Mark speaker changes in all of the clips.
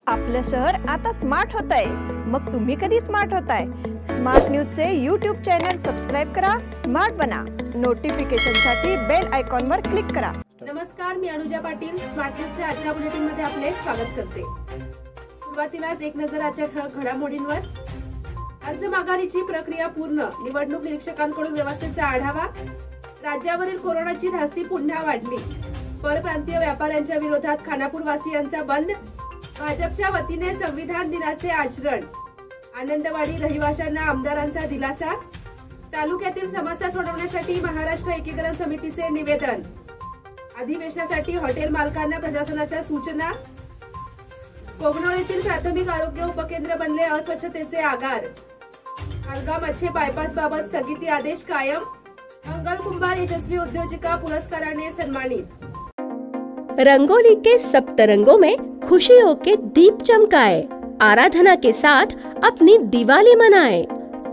Speaker 1: आपलं शहर आता स्मार्ट होत आहे। मग तुम्ही कधी स्मार्ट होताय? स्मार्ट न्यूजचे यूट्यूब चॅनल सबस्क्राइब करा, स्मार्ट बना। नोटिफिकेशनसाठी बेल आयकॉनवर क्लिक करा।
Speaker 2: नमस्कार, मी अनुजा पाटील स्मार्ट न्यूजच्या आजच्या बुलेटिनमध्ये आपले स्वागत करते। सुरुवातीलाच एक नजर आजच्या ठळक घडामोडींवर। अर्ज माघारीची प्रक्रिया पूर्ण, निवडणूक निरीक्षकांकडून व्यवस्थेचा आढावा। राज्यावरील कोरोनाची धास्ती पुन्हा वाढली, परप्रांतीय व्यापाऱ्यांच्या विरोधात खानापूर वासियांचा बंद। भाजपच्या वतीने संविधान दिनाचे आचरण, आनंदवाडी रहिवाशांना आमदारांचा दिलासा। तालुक्यातील समस्या सोडवण्यासाठी महाराष्ट्र एकीकरण समितीचे निवेदन। अधिवेशनासाठी हॉटेल मालकांना प्रशासनाच्या सूचना। कोगनोळीतील प्राथमिक आरोग्य उपकेंद्र बनले अस्वच्छतेचे आगार। हलगाव मच्छे बायपास बाबत स्थगिती आदेश कायम। मंगल कुंभार यशस्वी उद्योजिका पुरस्काराने सन्मानित।
Speaker 3: रंगोली के सप्तरंगों में खुशियों के दीप चमकाए, आराधना के साथ अपनी दिवाली मनाए।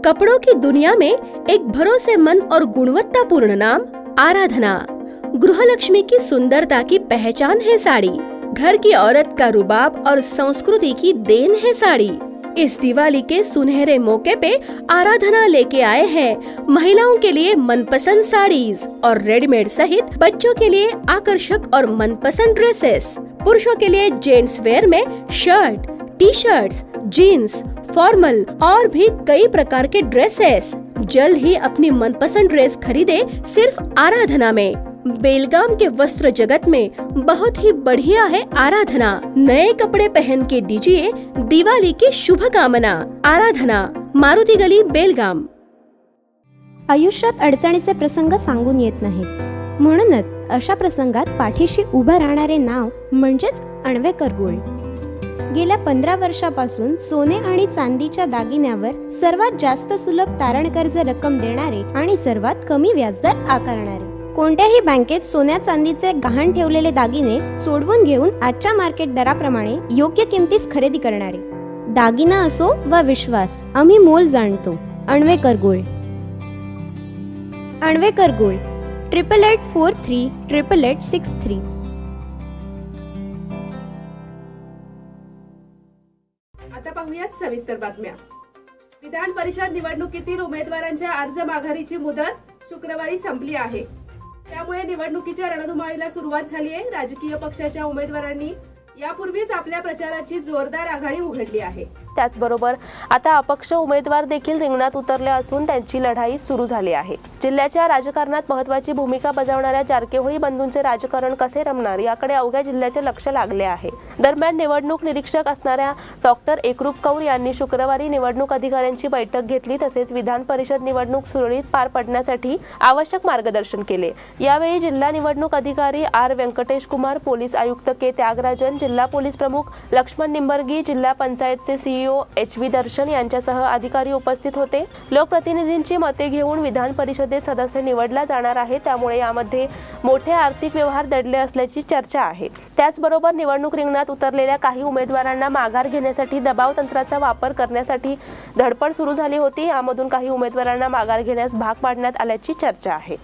Speaker 3: कपड़ों की दुनिया में एक भरोसेमंद और गुणवत्तापूर्ण नाम आराधना। गृहलक्ष्मी की सुंदरता की पहचान है साड़ी, घर की औरत का रुबाब और संस्कृति की देन है साड़ी। इस दिवाली के सुनहरे मौके पे आराधना लेके आए हैं महिलाओं के लिए मनपसंद साड़ीज और रेडीमेड सहित बच्चों के लिए आकर्षक और मनपसंद ड्रेसेस। पुरुषों के लिए जेंट्स वेयर में shirt, T shirts, jeans, formal और भी कई प्रकार के ड्रेसेस। जल्द ही अपनी मनपसंद ड्रेस खरीदे सिर्फ आराधना में। बेलगाम के वस्त्र जगत में बहुत ही बढ़िया है आराधना। नए कपड़े पहन के दीजिए दिवाली की शुभकामना। आराधना, मारुती गली, बेलगाम।
Speaker 4: आयुष्यात अडचणीचे प्रसंग सांगून येत नाहीत, म्हणूनच अशा प्रसंगात पाठीशी उभं राहणारे नाव म्हणजेच अण्वेकर गोल्ड। गेल्या 15 वर्षापासून सोने आणि चांदीच्या दागिन्यावर सर्वात जास्त सुलभ तारण कर्ज रक्कम देणारे आणि सर्वात कमी व्याजदर आकारणारे। कोणत्याही बँकेत सोन्या चांदीचे गहाण ठेवलेले दागिने सोडवून घेऊन आजच्या मार्केट दराप्रमाणे योग्य किमतीस खरेदी करणारे। दागिना असो वा विश्वास, आम्ही मोल जाणतो। अण्वेकर गोल्ड। अण्वेकर गोल्ड 8884388863।
Speaker 2: आता पाहूयात सविस्तर बातम्या। विधान परिषद निवडणुकीतील उमेदवारांच्या अर्ज माघारीची मुदत शुक्रवारी संपली आहे, त्यामुळे निवडणुकीच्या रणधुमाळीला सुरुवात झाली आहे। राजकीय पक्षाच्या उमेदवारांनी यापूर्वीच आपल्या प्रचाराची जोरदार आघाडी उघडली आहे।
Speaker 5: त्याचबरोबर आता अपक्ष उमेदवार देखील रिंगणात उतरले असून त्यांची लढाई सुरू झाली आहे। जिल्ह्याच्या राजकारणात महत्त्वाची भूमिका बजावणाऱ्या जारकीहोळी बंधूंचे राजकारण कसे रमणार याकडे अवघ्या जिल्ह्याचे लक्ष लागले आहे। दरम्यान निवडणूक निरीक्षक असणाऱ्या डॉक्टर एकरूप कौर यांनी शुक्रवारी निवडणूक अधिकाऱ्यांची बैठक घेतली, तसेच विधान परिषद निवडणूक सुरळीत पार पडण्यासाठी आवश्यक मार्गदर्शन केले। यावेळी जिल्हा निवडणूक अधिकारी आर व्यंकटेश कुमार, पोलीस आयुक्त के त्यागराजन, जिल्हा पोलीस प्रमुख लक्ष्मण निंबर्गी, जिल्हा पंचायतचे सीईओ HV दर्शन यांच्यासह अधिकारी उपस्थित होते। लोकप्रतिनिधींची मते घेऊन विधान परिषदेत सदस्य निवडला जाणार आहे, त्यामुळे यामध्ये मोठे आर्थिक व्यवहार दडले असल्याची चर्चा आहे। त्याचबरोबर निवडणूक रिंगणात उतरलेल्या काही उमेदवारांना माघार घेण्यासाठी दबाव तंत्राचा वापर करण्यासाठी धडपड सुरू झाली होती। यामधून काही उमेदवारांना माघार घेण्यास भाग पाडण्यात आल्याची चर्चा आहे।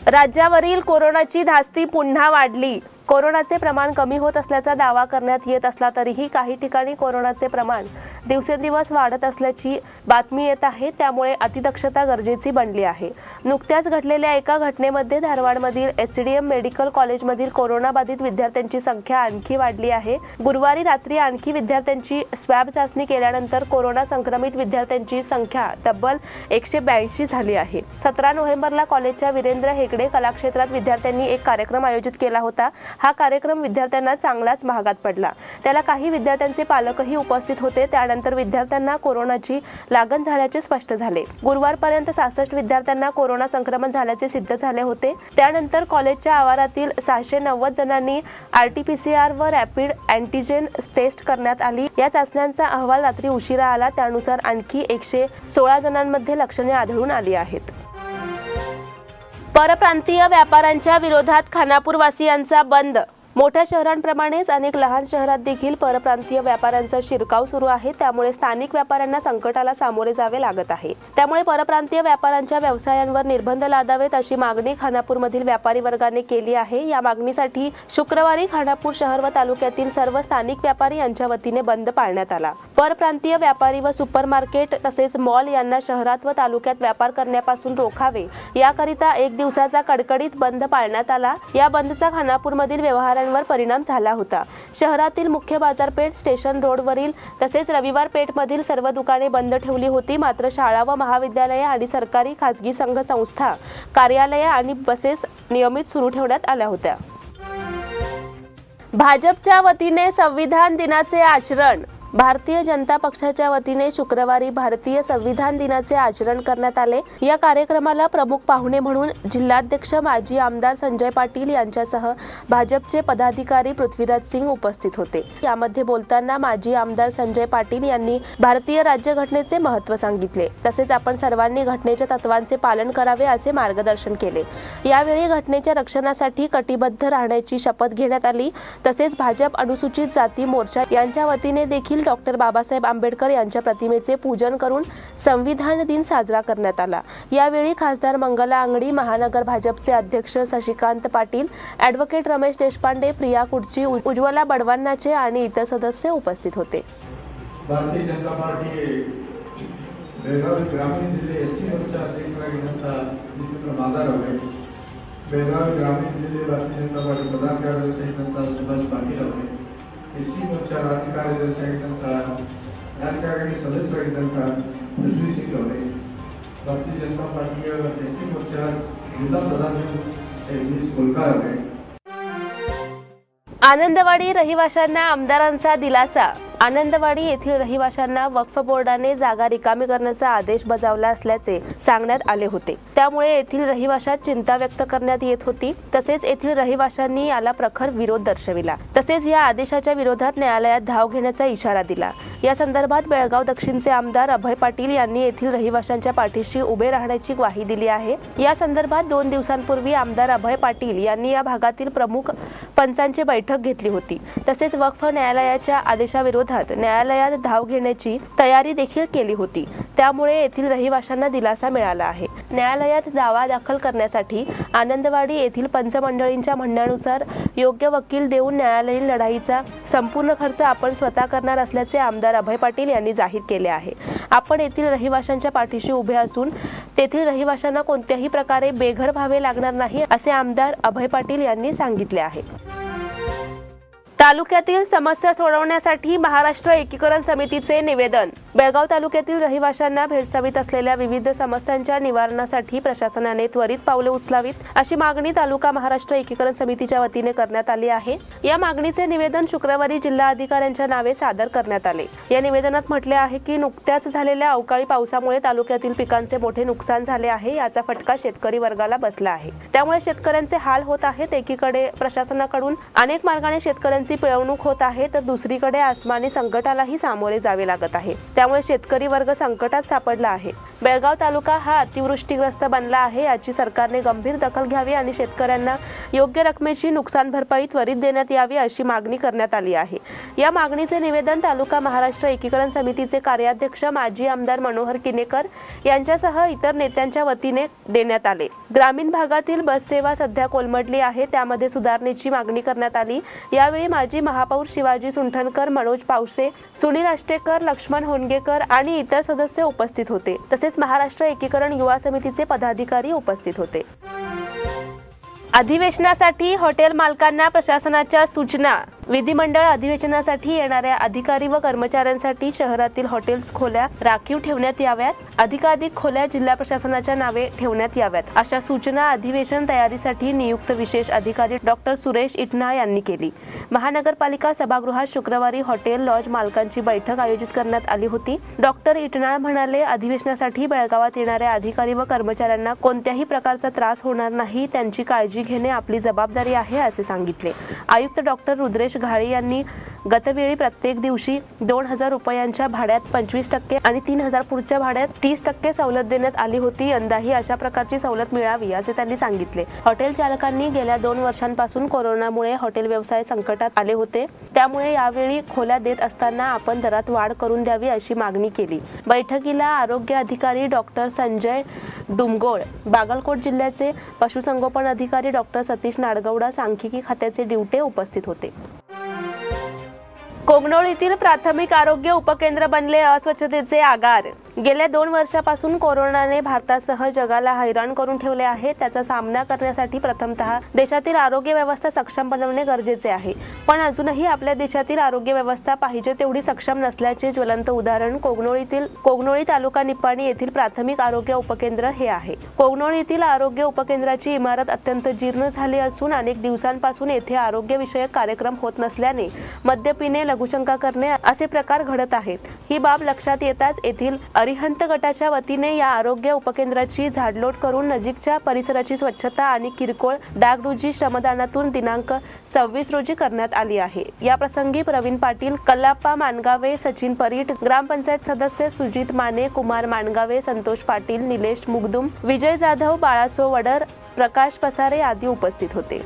Speaker 5: राज्यावरील कोरोनाची धास्ती पुन्हा वाढली, कोरोनाचे प्रमाण कमी होत असल्याचा दावा करण्यात येत असला तरीही काही ठिकाणी कोरोनाचे प्रमाण दिवसेंदिवस वाढत असल्याची बातमी येत आहे, त्यामुळे अतिदक्षता गरजेची बनली आहे। नुकत्याच घडलेल्या एका घटनेमध्ये धारवाडमधील STDM मेडिकल कॉलेजमधील कोरोनाबाधित विद्यार्थ्यांची संख्या आणखी वाढली आहे। गुरुवारी रात्री आणखी विद्यार्थ्यांची स्वॅब चाचणी केल्यानंतर कोरोना संक्रमित विद्यार्थ्यांची संख्या तब्बल 182 झाली आहे। 17 नोव्हेंबरला कॉलेजच्या वीरेंद्र हेगडे कलाक्षेत्रात विद्यार्थ्यांनी एक कार्यक्रम आयोजित केला होता। हा कार्यक्रम विद्यार्थ्यांना चांगलाच महागात पडला। त्याला काही विद्यार्थ्यांचे पालकही उपस्थित होते। त्यानंतर विद्यार्थ्यांना कोरोनाची लागण झाल्याचे स्पष्ट झाले। गुरुवारपर्यंत 66 विद्यार्थ्यांना कोरोना संक्रमण झाल्याचे सिद्ध झाले होते। त्यानंतर कॉलेजच्या आवारातील 690 जणांनी RT-PCR व रॅपिड अँटीजेन टेस्ट करण्यात आली। या चाचण्यांचा अहवाल रात्री उशिरा आला, त्यानुसार आणखी 116 जणांमध्ये लक्षणे आढळून आली आहेत। परप्रांतीय व्यापाऱ्यांच्या विरोधात खानापूर वासियांचा बंद। मोठ्या शहरांप्रमाणेच अनेक लहान शहरात देखील परप्रांतीय व्यापाऱ्यांचा शिरकाव सुरू आहे, त्यामुळे स्थानिक व्यापाऱ्यांना संकटाला सामोरे जावे लागत आहे। त्यामुळे परप्रांतीय व्यापाऱ्यांच्या व्यवसायांवर निर्बंध लादावेत अशी मागणी खानापूरमधील व्यापारी वर्गाने केली आहे। या मागणीसाठी शुक्रवारी खानापूर शहर व तालुक्यातील सर्व स्थानिक व्यापारी यांच्या वतीने बंद पाळण्यात आला। परप्रांतीय व्यापारी व सुपरमार्केट तसेच मॉल यांना शहरात व तालुक्यात व्यापार करण्यापासून रोखावे याकरिता 1 दिवसाचा कडकडीत बंद पाळण्यात आला। या बंदचा खानापूरमधील व्यवहारांवर परिणाम झाला होता। शहरातील मुख्य बाजारपेठ, स्टेशन रोडवरील तसेच रविवार पेठमधील सर्व दुकाने बंद ठेवली होती। मात्र शाळा व महाविद्यालये आणि सरकारी खाजगी संघ संस्था, कार्यालये आणि बसेस नियमित सुरू ठेवण्यात आल्या होत्या। भाजपच्या वतीने संविधान दिनाचे आचरण। भारतीय जनता पक्षाच्या वतीने शुक्रवारी भारतीय संविधान दिनाचे आचरण करण्यात आले। या कार्यक्रमाला प्रमुख पाहुणे म्हणून जिल्हाध्यक्ष माजी आमदार संजय पाटील यांच्यासह भाजपचे पदाधिकारी पृथ्वीराज सिंग उपस्थित होते। यामध्ये बोलताना माजी आमदार संजय पाटील यांनी भारतीय राज्यघटनेचे महत्त्व सांगितले। तसेच आपण सर्वांनी घटनेच्या तत्वांचे पालन करावे असे मार्गदर्शन केले। यावेळी घटनेच्या रक्षणासाठी कटिबद्ध राहण्याची शपथ घेण्यात आली। तसेच भाजप अनुसूचित जाती मोर्चा यांच्या वतीने देखील डॉक्टर बाबासाहेब आंबेडकर यांच्या प्रतिमेचे पूजन करून संविधान दिन साजरा करण्यात आला। यावेळी खासदार मंगला अंगडी, महानगर भाजपचे अध्यक्ष शशिकांत पाटील, ॲडव्होकेट रमेश देशपांडे, प्रिया कुडची, उज्ज्वला बडवान्नाचे आणि इतर सदस्य उपस्थित होते।
Speaker 6: भारतीय जनता पार्टी बेळगावी ग्रामीण जिल्हे एससी मोर्चा अध्यक्षರಾಗಿದ್ದಂತ ಜಿತೇಂದ್ರ ಮಾದಾರ್ ಅವರೇ, ಬೆಳಗಾವಿ ಗ್ರಾಮೀಣ ಜಿಲ್ಲೆ ಭಾರತೀಯ ಜನತಾ ಪಾರ್ಟಿ ಪ್ರಧಾನ ಕಾರ್ಯದರ್ಶಿಯಾಗಿದ್ದಂತ ಸುಭಾಷ್ ಪಾಟೀಲ್ ಅವರೇ, ಎಸ್ಸಿ ಮೋರ್ಚಾ ರಾಜ್ಯ ಕಾರ್ಯದರ್ಶಿಯಾಗಿದ್ದಂತ ರಾಜಕಾರಣಿ ಸದಸ್ಯರಾಗಿದ್ದಂತ ಪೃಥ್ವಿ ಸಿಂಗ್ ಅವರೇ, ಭಾರತೀಯ ಜನತಾ ಪಾರ್ಟಿಯ ಎಸ್ಸಿ ಮೋರ್ಚಾ ಜಿಲ್ಲಾ ಪ್ರಧಾನ ಗಿರೀಶ್ गोलकार ಅವರೇ।
Speaker 5: आनंदवाडी रहिवाशांना आमदारांचा दिलासा। आनंदवाडी येथील रहिवाशांना वक्फ बोर्डाने जागा रिकामी करण्याचा आदेश बजावला असल्याचे सांगण्यात आले होते। त्यामुळे येथील रहिवाशात चिंता व्यक्त करण्यात येत होती। तसेच येथील रहिवाशांनी याला प्रखर विरोध दर्शविला। तसेच या आदेशाच्या विरोधात न्यायालयात धाव घेण्याचा इशारा दिला। या संदर्भात बेळगाव दक्षिणचे आमदार अभय पाटील यांनी येथील रहिवाशांच्या पाठीशी उभे राहण्याची ग्वाही दिली आहे। या संदर्भात 2 दिवसांपूर्वी आमदार अभय पाटील यांनी या भागातील प्रमुख पंचांची बैठक घेतली होती। तसेच वक्फ न्यायालयाच्या आदेशाविरोधात न्यायालयात धाव घेण्याची तयारी देखील केली होती। त्यामुळे येथील रहिवाशांना दिलासा मिळाला आहे। न्यायालयात दावा दाखल करण्यासाठी आनंदवाडी येथील पंचमंडळींच्या म्हणण्यानुसार योग्य वकील देऊन न्यायालयीन लढाईचा संपूर्ण खर्च आपण स्वतः करणार असल्याचे आमदार अभय पाटील यांनी जाहीर केले आहे। आपण येथील रहिवाशांच्या पाठीशी उभे असून तेथील रहिवाशांना कोणत्याही प्रकारे बेघर व्हावे लागणार नाही असे आमदार अभय पाटील यांनी सांगितले आहे। तालुक्यातील समस्या सोडवण्यासाठी महाराष्ट्र एकीकरण समितीचे निवेदन। बेळगाव तालुक्यातील रहिवाशांना भेडसावीत असलेल्या विविध समस्यांच्या निवारणासाठी प्रशासनाने त्वरित पावले उचलावीत अशी मागणी तालुका महाराष्ट्र एकीकरण समितीच्या वतीने करण्यात आली आहे। या मागणीचे निवेदन शुक्रवारी जिल्हा अधिकाऱ्यांच्या नावे सादर करण्यात आले। या निवेदनात म्हटले आहे की नुकत्याच झालेल्या अवकाळी पावसामुळे तालुक्यातील पिकांचे मोठे नुकसान झाले आहे। याचा फटका शेतकरी वर्गाला बसला आहे। त्यामुळे शेतकऱ्यांचे हाल होत आहेत। एकीकडे प्रशासनाकडून अनेक मार्गाने शेतकऱ्यांची पिळवणूक होत आहे, तर दुसरीकडे आसमानी संकटालाही सामोरे जावे लागत आहे। त्यामुळे शेतकरी वर्ग संकटात सापडला आहे। बेळगाव तालुका हा अतिवृष्टीग्रस्त बनला आहे। याची सरकारने गंभीर दखल घ्यावी आणि शेतकऱ्यांना योग्य रकमेची नुकसान भरपाई त्वरित देण्यात यावी अशी मागणी करण्यात आली आहे। या मागणीचे निवेदन तालुका महाराष्ट्र एकीकरण समितीचे कार्याध्यक्ष माजी आमदार मनोहर किनेकर यांच्यासह इतर नेत्यांच्या वतीने देण्यात आले। ग्रामीण भागातील बस सेवा सध्या कोलमडली आहे, त्यामध्ये सुधारणेची मागणी करण्यात आली। यावेळी माजी महापौर शिवाजी सुंठनकर, मनोज पावसे, सुनील अष्टेकर, लक्ष्मण होनगेकर आणि इतर सदस्य उपस्थित होते। तसेच महाराष्ट्र एकीकरण युवा समितीचे पदाधिकारी उपस्थित होते। अधिवेशनासाठी हॉटेल मालकांना प्रशासनाच्या सूचना। विधिमंडळ अधिवेशनासाठी येणाऱ्या अधिकारी व कर्मचाऱ्यांसाठी शहरातील हॉटेल्स खोल्या राखीव ठेवण्यात याव्यात। अधिकाधिक खोल्या जिल्हा प्रशासनाच्या नावे ठेवण्यात याव्यात अशा सूचना अधिवेशन तयारीसाठी नियुक्त विशेष अधिकारी डॉक्टर सुरेश इटनाळ यांनी केली। महानगरपालिका सभागृहात शुक्रवारी हॉटेल लॉज मालकांची बैठक आयोजित करण्यात आली होती। डॉक्टर इटनाळ म्हणाले, अधिवेशनासाठी बेळगावात येणाऱ्या अधिकारी व कर्मचाऱ्यांना कोणत्याही प्रकारचा त्रास होणार नाही, त्यांची काळजी घेणे आपली जबाबदारी आहे असे सांगितले। आयुक्त डॉक्टर रुद्रेश घाळे यांनी गतवेळी प्रत्येक दिवशी 2,000 रुपयांच्या भाड्यात 25% आणि 3,000 पुढच्या भाड्यात 30% सवलत देण्यात आली होती. यंदाही अशा प्रकारची सवलत मिळावी असे त्यांनी सांगितले. हॉटेल चालकांनी गेल्या 2 वर्षांपासून कोरोनामुळे हॉटेल व्यवसाय संकटात आले होते. त्यामुळे यावेळी खोल्या देत असताना आपण दरात वाढ करून द्यावी अशी मागणी केली. बैठकीला आरोग्य अधिकारी डॉक्टर संजय डुमगोळ, बागलकोट जिल्ह्याचे पशुसंगोपन अधिकारी डॉक्टर सतीश नाडगौडा, सांख्यिकी खात्याचे ड्युटे उपस्थित होते. कोगनोळीतील प्राथमिक आरोग्य उपकेंद्र बनले अस्वच्छतेचे आगार. गेल्या 2 वर्षापासून कोरोनाने भारतासह जगाला हैराण करून ठेवले आहे. त्याचा सामना करण्यासाठी प्रथमतः देशातील आरोग्य व्यवस्था सक्षम बनवणे गरजेचे आहे. पण अजूनही आपल्या देशातील आरोग्य व्यवस्था पाहिजे तेवढी सक्षम नसल्याचे ज्वलंत उदाहरण कोगनोळी तालुका निपाणी येथील प्राथमिक आरोग्य उपकेंद्र हे आहे. कोगनोळीतील आरोग्य उपकेंद्राची इमारत अत्यंत जीर्ण झाली असून अनेक दिवसांपासून येथे आरोग्य विषयक कार्यक्रम होत नसल्याने मद्य पिणे, लघुशंका करणे असे प्रकार घडत आहेत. ही बाब लक्षात येताच येथील अरिहंत गटाच्या वतीने या आरोग्य उपकेंद्राची झाडलोट करून नजीकच्या परिसराची स्वच्छता आणि किरकोळ डागडुजी श्रमदानातून दिनांक 26 रोजी करण्यात आली आहे. या प्रसंगी प्रवीण पाटील, कल्लाप्पा मानगावे, सचिन परीट, ग्रामपंचायत सदस्य सुजित माने, कुमार मानगावे, संतोष पाटील, निलेश मुगदुम, विजय जाधव, बाळासो वडर, प्रकाश पसारे आदी उपस्थित होते.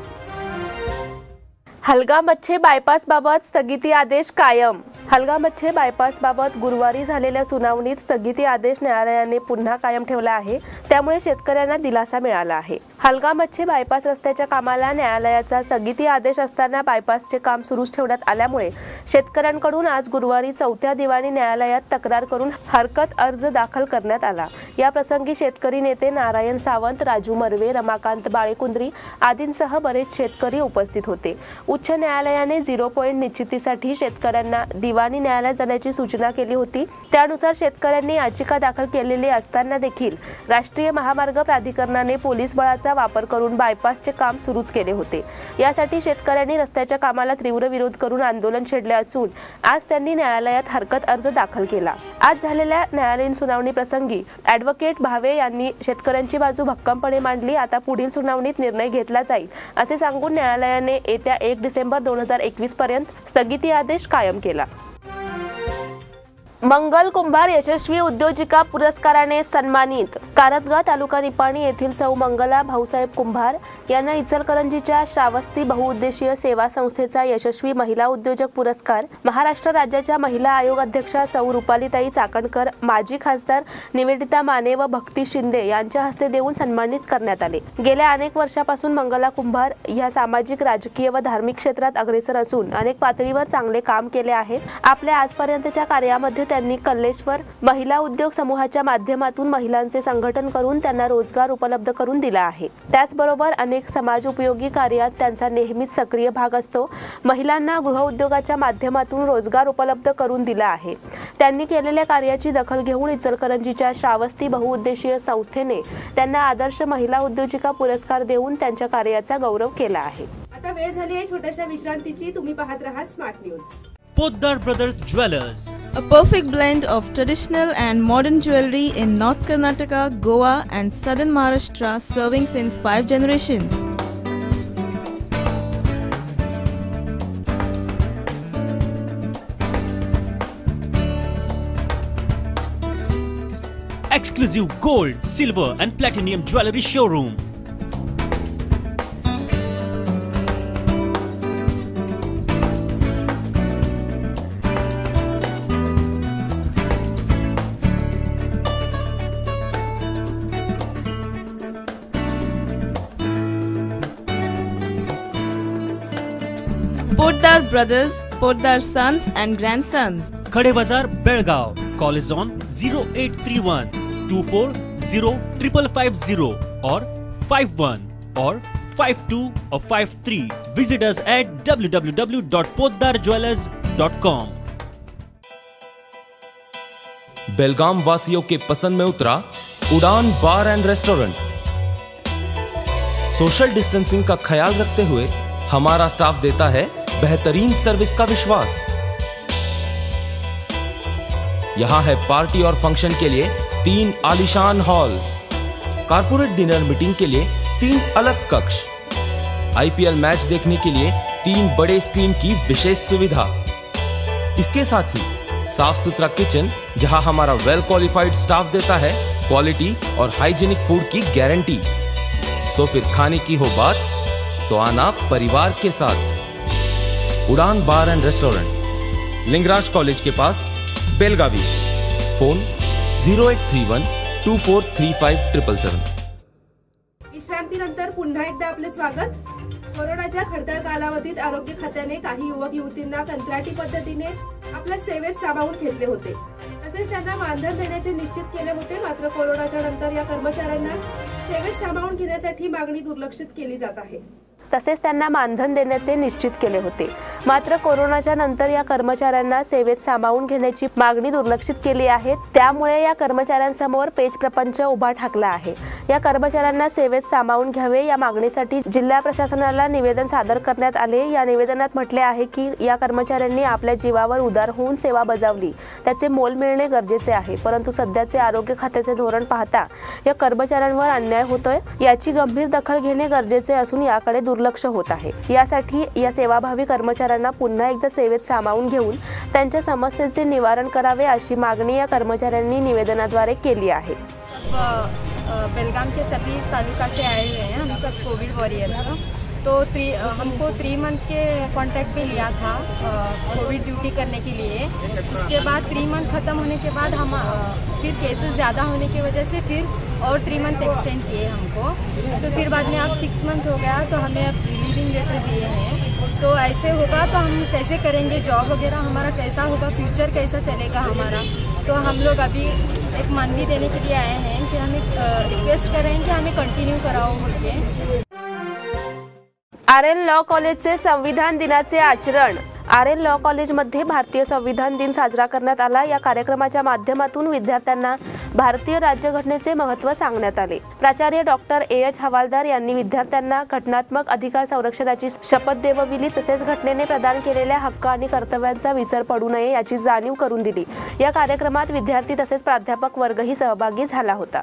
Speaker 5: हलगा-मच्छे बायपास बाबत स्थगिती आदेश कायम. हलगा-मच्छे बायपास बाबत गुरुवारी झालेल्या सुनावणीत स्थगिती आदेश न्यायालयाने पुन्हा कायम ठेवला आहे. त्यामुळे शेतकऱ्यांना दिलासा मिळाला आहे. हलगा-मच्छे बायपास रस्त्याच्या कामाला न्यायालयाचा स्थगिती आदेश असताना बायपासचे काम सुरूच ठेवण्यात आल्यामुळे शेतकऱ्यांकडून आज गुरुवारी 4थ्या दिवाणी न्यायालयात तक्रार करून हरकत अर्ज दाखल करण्यात आला. या प्रसंगी शेतकरी नेते नारायण सावंत, राजू मर्वे, रमाकांत बाळेकुंद्री आदींसह बरेच शेतकरी उपस्थित होते. उच्च न्यायालयाने 0 पॉइंट निश्चितीसाठी शेतकऱ्यांना दिवाणी न्यायालयात जाण्याची सूचना केली होती. त्यानुसार शेतकऱ्यांनी याचिका दाखल केलेली असताना देखील राष्ट्रीय महामार्ग प्राधिकरणाने पोलीस बळाचा वापर करून बायपासचे काम सुरूच केले होते. यासाठी शेतकऱ्यांनी रस्त्याच्या कामाला तीव्र विरोध करून आंदोलन छेडले असून आज त्यांनी न्यायालयात हरकत अर्ज दाखल केला. आज झालेल्या न्यायालयीन सुनावणी प्रसंगी ॲडव्होकेट भावे यांनी शेतकऱ्यांची बाजू भक्कमपणे मांडली. आता पुढील सुनावणीत निर्णय घेतला जाईल असे सांगून न्यायालयाने येत्या 1 डिसेंबर 2021 पर्यंत स्थगिती आदेश कायम केला. मंगल कुंभार यशस्वी उद्योजिका पुरस्काराने सन्मानित. कारतगाव तालुका निपाणी येथील सौ मंगला भाऊसाहेब कुंभार यांना इचलकरंजीच्या श्रावस्ती बहुउद्देशीय सेवा संस्थेचा यशस्वी महिला उद्योजक पुरस्कार महाराष्ट्र राज्याच्या महिला आयोग अध्यक्षा सौ रुपालीताई चाकणकर, माजी खासदार निवेदिता माने व भक्ती शिंदे यांच्या हस्ते देऊन सन्मानित करण्यात आले. गेल्या अनेक वर्षापासून मंगला कुंभार या सामाजिक, राजकीय व धार्मिक क्षेत्रात अग्रेसर असून अनेक पातळीवर चांगले काम केले आहे. आपल्या आजपर्यंतच्या कार्यामध्ये त्यांनी कल्लेश्वर महिला उद्योग समूहाच्या माध्यमातून महिलांचे संघटन करून त्यांना रोजगार उपलब्ध करून दिला आहे. त्याचबरोबर अनेक समाज उपयोगी कार्यात त्यांचा नेहमीच सक्रिय भाग असतो. महिलांना गृहउद्योगाच्या माध्यमातून रोजगार उपलब्ध करून दिला आहे. त्यांनी केलेल्या कार्याची दखल घेऊन इचलकरंजीच्या श्रावस्ती बहुउद्देशीय संस्थेने त्यांना आदर्श महिला उद्योजिका पुरस्कार देऊन त्यांच्या कार्याचा गौरव केला आहे.
Speaker 2: आता वेळ झाली आहे छोट्याशा विश्रांतीची. तुम्ही पाहत रहा smart news.
Speaker 7: Poddar Brothers Jewelers,
Speaker 8: a perfect blend of traditional and modern jewelry in North Karnataka, Goa and southern Maharashtra, serving since 5 generations.
Speaker 7: exclusive gold, silver and platinum jewelry showroom.
Speaker 8: Poddar Brothers, Poddar Sons and Grandsons.
Speaker 7: Khade Bazar, Belgaum. Call is on 0831 240 5550 or 51 or 52 or 53. Visit us at www.poddarjewelers.com.
Speaker 9: बेलगाम वासियों के पसंद में उतरा उड़ान बार end restaurant. Social distancing का ख्याल रखते हुए हमारा स्टाफ देता है बेहतरीन सर्विस का विश्वास। यहां है पार्टी और फंक्शन के लिए 3 आलीशान हॉल, कारपोरेट डिनर मीटिंग के लिए 3 अलग कक्ष, IPL मैच देखने के लिए 3 बड़े स्क्रीन की विशेष सुविधा, इसके साथ ही साफ सुथरा किचन, जहां हमारा वेल क्वालिफाइड स्टाफ देता है क्वालिटी और हाइजीनिक फूड की गारंटी। तो फिर खाने की हो बात तो आना परिवार के साथ। उड़ान बार एंड रेस्टोरेंट, लिंगराज कॉलेज के पास, बेलगावी। फोन 0831 2435
Speaker 2: विश्रांतीनंतर पुन्हा एकदा आपले स्वागत। कोरोनाच्या खडतर कालावधीत आरोग्य खात्याने काही युवक युवतींना कंत्राटी पद्धतीने आपल्या सेवेत सामावून घेतले होते, तसेच त्यांना मानधन देण्याचे निश्चित केले होते। मात्र कोरोनाच्या नंतर या कर्मचाऱ्यांना सेवेत सामावून घेण्यासाठी मागणी दुर्लक्षित केली जात आहे।
Speaker 5: तसेच त्यांना मानधन देण्याचे निश्चित केले होते, मात्र कोरोनाच्या नंतर या कर्मचाऱ्यांना सेवेत सामावून घेण्याची मागणी दुर्लक्षित केली आहे। त्यामुळे या कर्मचाऱ्यांसमोर पेच प्रपंच उभा ठाकला आहे। या कर्मचाऱ्यांना सेवेत सामावून घ्यावे या मागणीसाठी जिल्हा प्रशासनाला निवेदन सादर करण्यात आले। या निवेदनात म्हटले आहे की या कर्मचाऱ्यांनी आपल्या जीवावर उदार होऊन सेवा बजावली, त्याचे मोल मिळणे गरजेचे आहे। परंतु सध्याचे आरोग्य खात्याचे धोरण पाहता या कर्मचाऱ्यांवर अन्याय होतोय, याची गंभीर दखल घेणे गरजेचे असून याकडे दुर्लक्ष होत आहे। यासाठी या सेवाभावी कर्मचाऱ्यांना पुन्हा एकदा सेवेत सामावून घेऊन त्यांच्या समस्येचे निवारण करावे अशी मागणी या कर्मचाऱ्यांनी निवेदनाद्वारे केली आहे।
Speaker 10: बेलगाम के सभी तालुका से आए हुए हैं हम सब कोविड वॉरियर्स। तो हमको 3 मंथ के कॉन्ट्रैक्ट पे लिया था कोविड ड्यूटी करने के लिए। उसके बाद 3 मंथ ख़त्म होने के बाद हम फिर केसेस ज़्यादा होने की वजह से फिर और 3 मंथ एक्सटेंड किए हमको। तो फिर बाद में अब 6 मंथ हो गया, तो हमें अब रिलीविंग लेटर दिए हैं। तो ऐसे होगा तो हम कैसे करेंगे, जॉब वगैरह हमारा कैसा होगा, फ्यूचर कैसा चलेगा हमारा। तो हम लोग अभी एक मानवी देने के लिए आए हैं कि हमें रिक्वेस्ट करें कि हमें कंटिन्यू कराओ बोल।
Speaker 5: आरएन लॉ कॉलेजचे संविधान दिनाचे आचरण। आरएन लॉ कॉलेजमध्ये भारतीय संविधान दिन साजरा करण्यात आला। या कार्यक्रमाच्या माध्यमातून विद्यार्थ्यांना भारतीय राज्यघटनेचे महत्त्व सांगण्यात आले। प्राचार्य डॉक्टर एच हवालदार यांनी विद्यार्थ्यांना घटनात्मक अधिकार संरक्षणाची शपथ देवविली, तसेच घटनेने प्रदान केलेल्या हक्क आणि कर्तव्यांचा विसर पडू नये याची जाणीव करून दिली। या कार्यक्रमात विद्यार्थी तसेच प्राध्यापक वर्गही सहभागी झाला होता।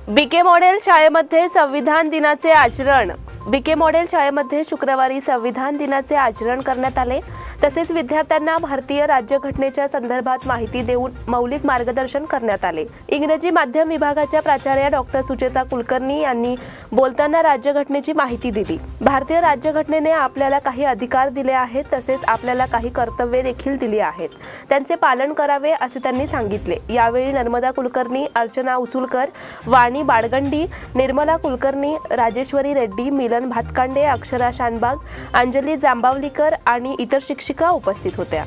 Speaker 5: बीके मॉडेल शाळेमध्ये संविधान दिनाचे आचरण। बीके मॉडेल शाळेमध्ये शुक्रवारी संविधान दिनाचे आचरण करण्यात आले। तसेच विद्यार्थ्यांना भारतीय राज्यघटनेच्या संदर्भात माहिती देऊन मौलिक मार्गदर्शन करण्यात आले। इंग्रजी माध्यम विभागाच्या प्राचार्य डॉक्टर सुचेता कुलकर्णी यांनी बोलताना राज्यघटनेची माहिती दिली। भारतीय राज्यघटनेने आपल्याला काही अधिकार दिले आहेत, तसेच आपल्याला काही कर्तव्ये देखील दिली आहेत, त्यांचे पालन करावे असे त्यांनी सांगितले। यावेळी नर्मदा कुलकर्णी, अर्चना उसूलकर, वाणी बाडगंडी, निर्मला कुलकर्णी, राजेश्वरी रेड्डी, मिलन भातकांडे, अक्षरा शानबाग, अंजली जांबावलीकर आणि इतर शिक्षिका उपस्थित होत्या।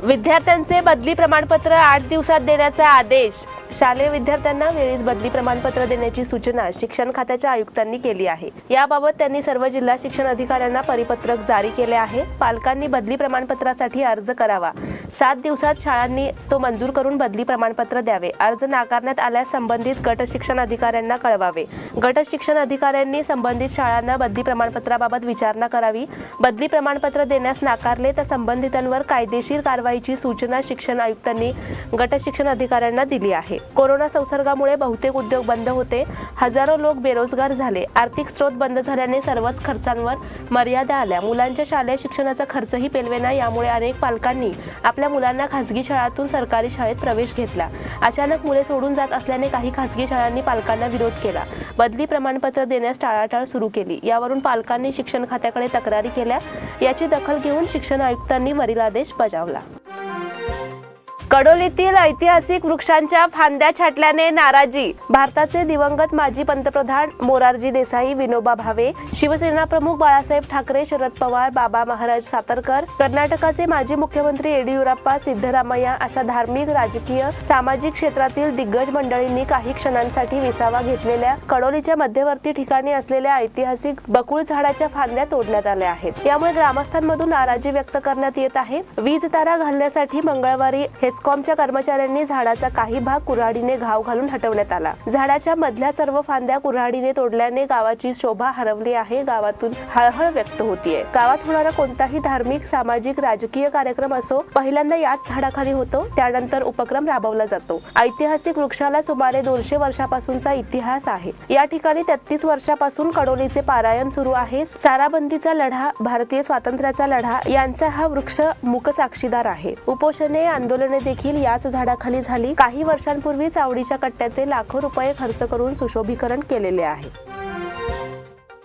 Speaker 5: विद्यार्थ्यांचे बदली प्रमाणपत्र 8 दिवसात देण्याचा आदेश। शालेय विद्यार्थ्यांना वेळीच बदली प्रमाणपत्र देण्याची सूचना शिक्षण खात्याच्या आयुक्तांनी केली आहे। याबाबत त्यांनी सर्व जिल्हा शिक्षण अधिकाऱ्यांना परिपत्रक जारी केले आहे। पालकांनी बदली प्रमाणपत्रासाठी अर्ज करावा। 7 दिवसात शाळांनी तो मंजूर करून बदली प्रमाणपत्र द्यावे। अर्ज नाकारण्यात आल्यास संबंधित गट शिक्षण अधिकाऱ्यांना कळवावे। गट शिक्षण अधिकाऱ्यांनी संबंधित शाळांना बदली प्रमाणपत्राबाबत विचारणा करावी। बदली प्रमाणपत्र देण्यास नाकारले तर संबंधितांवर कायदेशीर कारवाईची सूचना शिक्षण आयुक्तांनी गट शिक्षण अधिकाऱ्यांना दिली आहे। कोरोना संसर्गामुळे बहुतेक उद्योग बंद होते, हजारो लोक बेरोजगार झाले, आर्थिक स्रोत बंद झाल्याने सर्वच खर्चांवर मर्यादा आल्या, मुलांच्या शालेय शिक्षणाचा खर्चही पेलवेना। यामुळे अनेक पालकांनी आपल्या मुलांना खासगी शाळांतून सरकारी शाळेत प्रवेश घेतला। अचानक मुले सोडून जात असल्याने काही खासगी शाळांनी पालकांना विरोध केला, बदली प्रमाणपत्र देण्यास टाळाटाळ सुरू केली। यावरून पालकांनी शिक्षण खात्याकडे तक्रारी केल्या। याची दखल घेऊन शिक्षण आयुक्तांनी वरील आदेश बजावला। कडोलीतील ऐतिहासिक वृक्षांच्या फांद्या छाटल्याने नाराजी। भारताचे दिवंगत माजी पंतप्रधान मोरारजी देसाई, विनोबा भावे, शिवसेना प्रमुख बाळासाहेब ठाकरे, शरद पवार, बाबा महाराज सातारकर, कर्नाटकाचे माजी मुख्यमंत्री येडियुरप्पा, सिद्धरामय्या अशा धार्मिक, राजकीय, सामाजिक क्षेत्रातील दिग्गज मंडळींनी काही क्षणांसाठी विसावा घेतलेल्या कडोलीच्या मध्यवर्ती ठिकाणी असलेल्या ऐतिहासिक बकुळ झाडाच्या फांद्या तोडण्यात आल्या आहेत। यामुळे ग्रामस्थांमधून नाराजी व्यक्त करण्यात येत आहे। वीज तारा घालण्यासाठी मंगळवारी बेस्कॉमच्या कर्मचाऱ्यांनी झाडाचा काही भाग कुऱ्हाडीने घाव घालून हटवण्यात आला. झाडाच्या मधल्या सर्व फांद्या कुऱ्हाडीने तोडल्याने गावाची शोभा हरवली आहे. गावातून हळहळ व्यक्त होतीये. गावात होणारा कोणताही धार्मिक, सामाजिक, राजकीय कार्यक्रम असो, पहिल्यांदा याच झाडाखाली होतो, त्यानंतर उपक्रम राबवला जातो. ऐतिहासिक वृक्षाला सुमारे 200 वर्षापासूनचा इतिहास आहे. या ठिकाणी 33 वर्षापासून कडोलीचे पारायण सुरू आहे. साराबंदीचा लढा, भारतीय स्वातंत्र्याचा लढा यांचा हा वृक्ष मूक साक्षीदार आहे. उपोषणे, आंदोलने देखील याच झाडाखाली झाली. काही वर्षांपूर्वी चावडीच्या कट्ट्याचे लाखो रुपये खर्च करून सुशोभीकरण केलेले आहे.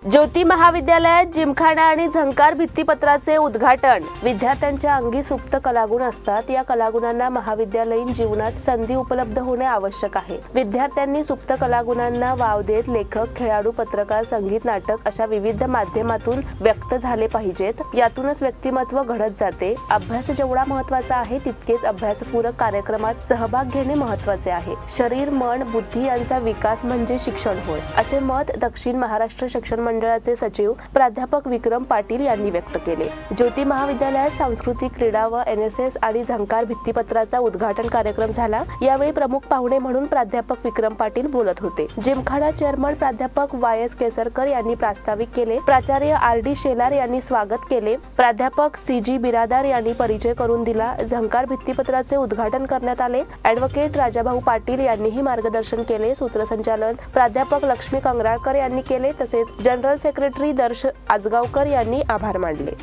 Speaker 5: ज्योती महाविद्यालयात जिमखाना आणि झंकार भित्तीपत्राचे उद्घाटन. विद्यार्थ्यांच्या अंगी सुप्त कलागुण असतात. या कलागुणांना महाविद्यालयीन जीवनात संधी उपलब्ध होणे आवश्यक आहे. विद्यार्थ्यांनी सुप्त कलागुणांना वाव देत लेखक, खेळाडू, पत्रकार, संगीत, नाटक अशा विविध माध्यमातून व्यक्त झाले पाहिजेत. यातूनच व्यक्तिमत्व घडत जाते. अभ्यास जेवढा महत्त्वाचा आहे तितकेच अभ्यासपूरक कार्यक्रमात सहभाग घेणे महत्त्वाचे आहे. शरीर, मन, बुद्धी यांचा विकास म्हणजे शिक्षण होय, असे मत दक्षिण महाराष्ट्र शिक्षण मंडळाचे सचिव प्राध्यापक विक्रम पाटील यांनी व्यक्त केले. ज्योती महाविद्यालयात सांस्कृतिक, क्रीडा व NSS आणि झंकार भित्तीपत्राचा उद्घाटन कार्यक्रम झाला. यावेळी प्रमुख पाहुणे म्हणून प्राध्यापक विक्रम पाटील बोलत होते. जिमखाना चेअरमन प्राध्यापक YS केसरकर यांनी प्रास्ताविक केले. प्राचार्य RD शेलार यांनी स्वागत केले. प्राध्यापक CG बिरादार यांनी परिचय करून दिला. झंकार भित्तीपत्राचे उद्घाटन करण्यात आले. ॲडव्होकेट राजाभाऊ पाटील यांनीही मार्गदर्शन केले. सूत्रसंचालन प्राध्यापक लक्ष्मी कंगराळकर यांनी केले. तसेच जनरल सेक्रेटरी दर्श आजगावकर यांनी आभार मानले.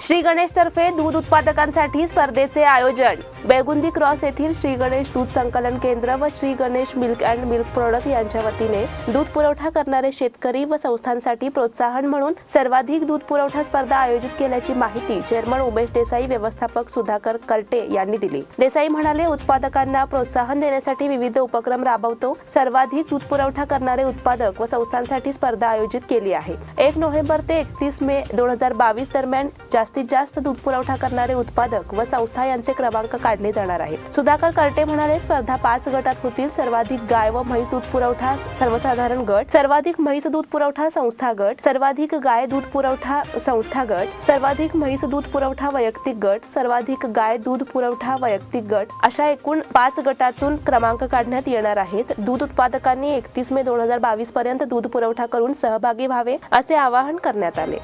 Speaker 5: श्री गणेश तर्फे दूध उत्पादकांसाठी स्पर्धेचे आयोजन. बेगुंदी क्रॉस येथील श्री गणेश दूध संकलन केंद्र व Shri Ganesh milk and milk product यांच्या वतीने दूध पुरवठा करणारे शेतकरी व संस्थांसाठी प्रोत्साहन म्हणून सर्वाधिक दूध पुरवठा स्पर्धा आयोजित केल्याची माहिती चेअरमन उमेश देसाई, व्यवस्थापक सुधाकर कर्टे यांनी दिली. देसाई म्हणाले, उत्पादकांना प्रोत्साहन देण्यासाठी विविध उपक्रम राबवतो. सर्वाधिक दूध पुरवठा करणारे उत्पादक व संस्थांसाठी स्पर्धा आयोजित केली आहे. 1 नोव्हेंबर ते 31 मे 2022 दरम्यान जास्तीत जास्त दूध पुरवठा करणारे उत्पादक व संस्था यांचे क्रमांक काढले जाणार आहेत. सुधाकर कर्टे म्हणाले, स्पर्धा 5 गटात होतील. सर्वाधिक गाय व म्हैस दूध पुरवठा सर्वसाधारण गट, सर्वाधिक म्हैस दूध पुरवठा संस्था गट, सर्वाधिक गाय दूध पुरवठा संस्था गट, सर्वाधिक म्हैस दूध पुरवठा वैयक्तिक गट, सर्वाधिक गाय दूध पुरवठा वैयक्तिक गट अशा एकूण 5 गटातून क्रमांक काढण्यात येणार आहेत. दूध उत्पादकांनी 31 मे 2022 पर्यंत दूध पुरवठा करून सहभागी व्हावे असे आवाहन करण्यात आले.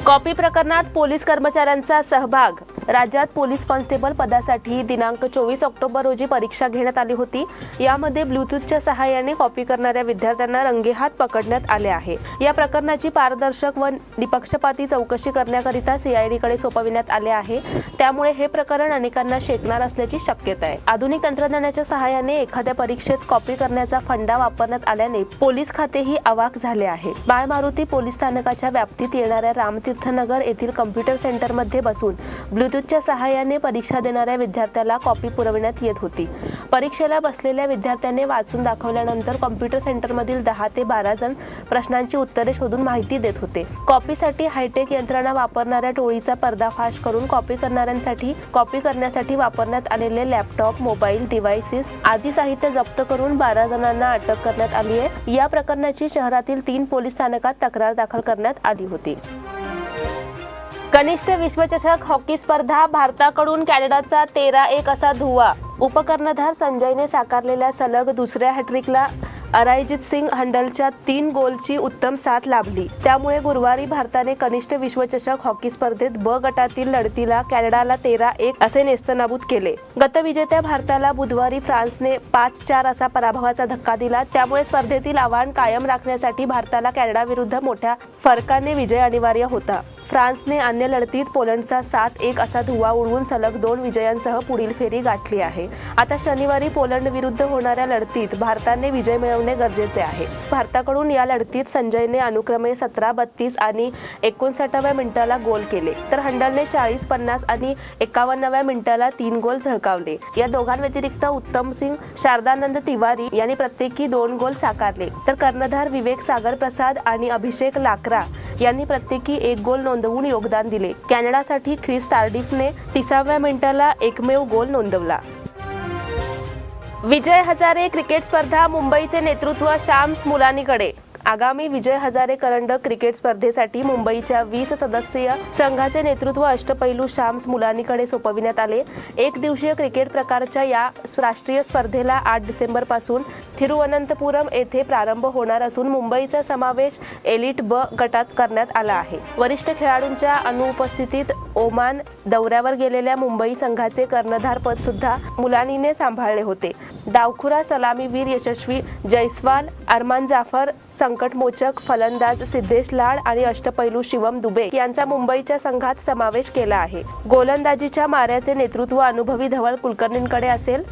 Speaker 5: कॉपी प्रकरणात पोलीस कर्मचाऱ्यांचा सहभाग. राज्यात पोलीस कॉन्स्टेबल पदासाठी दिनांक 24 ऑक्टोबर रोजी परीक्षा घेण्यात आली होती. यामध्ये ब्लूटूथच्या सहाय्याने कॉपी करणाऱ्या विद्यार्थ्यांना रंगेहात पकडण्यात आले आहे. या प्रकरणाची पारदर्शक व निपक्षपाती चौकशी करण्याकरिता CID कडे सोपविण्यात आले आहे. त्यामुळे हे प्रकरण अनेकांना शेकणार असल्याची शक्यता आहे. आधुनिक तंत्रज्ञानाच्या सहाय्याने एखाद्या परीक्षेत कॉपी करण्याचा फंडा वापरण्यात आल्याने पोलीस खातेही अवाक झाले आहे. बाळमारुती पोलीस स्थानकाच्या व्याप्तीत येणाऱ्या रामतीर्थनगर येथील कम्प्युटर सेंटरमध्ये बसून ब्लूटूथच्या सहाय्याने परीक्षा देणाऱ्या विद्यार्थ्याला कॉपी पुरविण्यात येत होती. परीक्षेला बसलेल्या विद्यार्थ्याने वाचून दाखवल्यानंतर कॉम्प्युटर सेंटरमधील 10 ते 12 जण प्रश्नांची उत्तरे शोधून माहिती देत होते. कॉपीसाठी हायटेक यंत्रणा वापरणाऱ्या टोळीचा पर्दाफाश करून कॉपी करण्यासाठी वापरण्यात आलेले लॅपटॉप, मोबाईल डिव्हाइसेस आदी साहित्य जप्त करून 12 जणांना अटक करण्यात आली आहे. या प्रकरणाची शहरातील 3 पोलीस स्थानकात तक्रार दाखल करण्यात आली होती. कनिष्ठ विश्वचषक हॉकी स्पर्धा. भारताकडून कॅनडाचा 13-1 असा धुव्वा. उपकर्णधार संजयने साकारलेल्या सलग दुसऱ्या हॅट्रिकला अरायजित सिंग हंडलच्या 3 गोलची उत्तम साथ लाभली. त्यामुळे गुरुवारी भारताने कनिष्ठ विश्वचषक हॉकी स्पर्धेत ब गटातील लढतीला कॅनडाला 13-1 असे नेस्तनाबूत केले. गतविजेत्या भारताला बुधवारी फ्रान्सने 5-4 असा पराभवाचा धक्का दिला. त्यामुळे स्पर्धेतील आव्हान कायम राखण्यासाठी भारताला कॅनडाविरुद्ध मोठ्या फरकाने विजय अनिवार्य होता. फ्रान्सने अन्य लढतीत पोलंडचा 7-1 असा धुव्वा उडवून सलग 2 विजयांसह पुढील फेरी गाठली आहे. आता शनिवारी पोलंड विरुद्ध होणाऱ्या लढतीत भारताने विजय मिळवणे गरजेचे आहे. भारताकडून या लढतीत संजयने अनुक्रमे 17-32 आणि 59व्या मिनिटाला गोल केले, तर हंडलने 40-50 आणि 51व्या मिनिटाला 3 गोल झळकावले. या दोघांव्यतिरिक्त उत्तम सिंग, शारदानंद तिवारी यांनी प्रत्येकी 2 गोल साकारले, तर कर्णधार विवेक सागर प्रसाद आणि अभिषेक लाकरा यांनी प्रत्येकी 1 गोल नोंदवून योगदान दिले. कॅनडासाठी ख्रिस टार्डिफने 30व्या मिनिटाला एकमेव गोल नोंदवला. विजय हजारे क्रिकेट स्पर्धा. मुंबईचे नेतृत्व शाम्स मुलानीकडे. आगामी विजय हजारे करंडक क्रिकेट स्पर्धेसाठी मुंबईच्या 20 सदस्यीय संघाचे नेतृत्व अष्टपैलू शाम्स मुलानीकडे सोपविण्यात आले। एक दिवसीय क्रिकेट प्रकारच्या या राष्ट्रीय स्पर्धेला 8 डिसेंबर पासून थिरुवनंतपुरम येथे प्रारंभ होणार असून मुंबईचा समावेश एलिट ब गटात करण्यात आला आहे। वरिष्ठ खेळाडूंच्या अनुपस्थितीत ओमान दौऱ्यावर गेलेल्या मुंबई संघाचे कर्णधारपद सुद्धा मुलानीने सांभाळले होते। डावखुरा सलामीवीर यशस्वी जयस्वाल, अरमान जाफर, संकटमोचक फलंदाज सिद्धेश लाड आणि अष्टपैलू शिवम दुबे यांचा मुंबईच्या संघात समावेश केला आहे। गोलंदाजीच्या माऱ्याचे नेतृत्व अनुभवी धवल कुलकर्णींकडे असेल।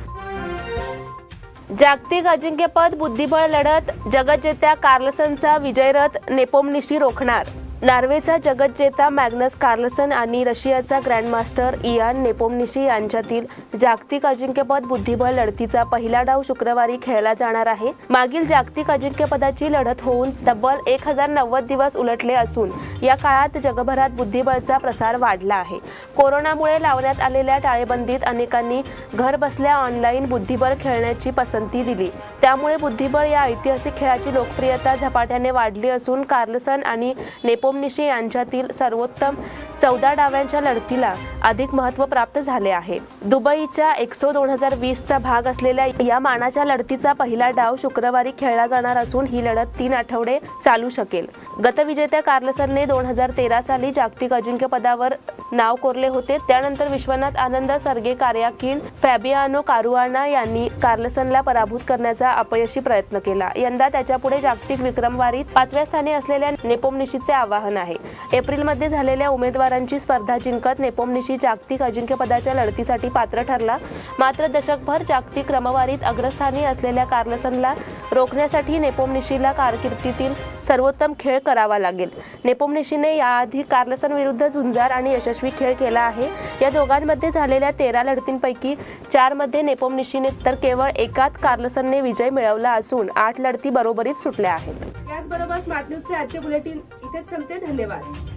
Speaker 5: जागतिक अजिंक्यपद बुद्धिबळ लढत जगज्जेत्या कार्लसनचा विजयरथ नेपोमनिशी रोखणार। नॉर्वेचा जगज्जेता मॅग्नस कार्लसन आणि रशियाचा ग्रँडमास्टर इयान नेपोमनिशी यांच्यातील जागतिक अजिंक्यपद बुद्धिबळ लढतीचा पहिला डाव शुक्रवारी खेळला जाणार आहे। मागील जागतिक अजिंक्यपदाची लढत होऊन तब्बल 1090 दिवस उलटले असून या काळात जगभरात बुद्धिबळचा प्रसार वाढला आहे। कोरोनामुळे लावण्यात आलेल्या टाळेबंदीत अनेकांनी घर बसल्या ऑनलाईन बुद्धिबळ खेळण्याची पसंती दिली, त्यामुळे बुद्धिबळ या ऐतिहासिक खेळाची लोकप्रियता झपाट्याने वाढली असून कार्लसन आणि नेपोमनिशी यांच्यातील सर्वोत्तम 14 डावांच्या लढतीला अधिक महत्त्व प्राप्त झाले आहे। दुबईच्या एक्सो 2020 चा भाग असलेल्या या मानाच्या लढतीचा पहिला डाव शुक्रवारी खेळला जाणार असून ही लढत 3 आठवडे चालू शकेल। गतविजेत्या कार्लसनने 2013 साली जागतिक अजिंक्यपदावर नाव कोरले होते। त्यानंतर विश्वनाथ आनंद, सर्गे कार्याकिन, फॅबियानो कारुआना यांनी कार्लसनला पराभूत करण्याचा अपयशी प्रयत्न केला। यंदा त्याच्यापुढे जागतिक विक्रमवारीत 5व्या स्थानी असलेल्या नेपोमनिशीचे आव्हान आहे। एप्रिलमध्ये झालेल्या उमेदवारांची स्पर्धा जिंकत नेपोमनिशी जागतिक अजिंक्यपदाच्या लढतीसाठी पात्र ठरला। मात्र दशकभर जागतिक क्रमवारीत अग्रस्थानी असलेल्या कार्लसनला रोखण्यासाठी नेपोमनिशीला कारकिर्दीतील सर्वोत्तम खेळ करावा लागेल। नेपोमनिशीने याआधी कार्लसन विरुद्ध झुंजार आणि यशस्वी खेळ केला आहे। या दोघांमध्ये झालेल्या 13 लढतींपैकी 4 मध्ये नेपोमनिशीने तर केवळ एकात कार्लसनने विजय मिळवला असून 8 लढती बरोबरीत सुटल्या आहेत।
Speaker 2: याचबरोबर स्मार्ट न्यूजचे आजचे बुलेटिन इथेच संपते। धन्यवाद।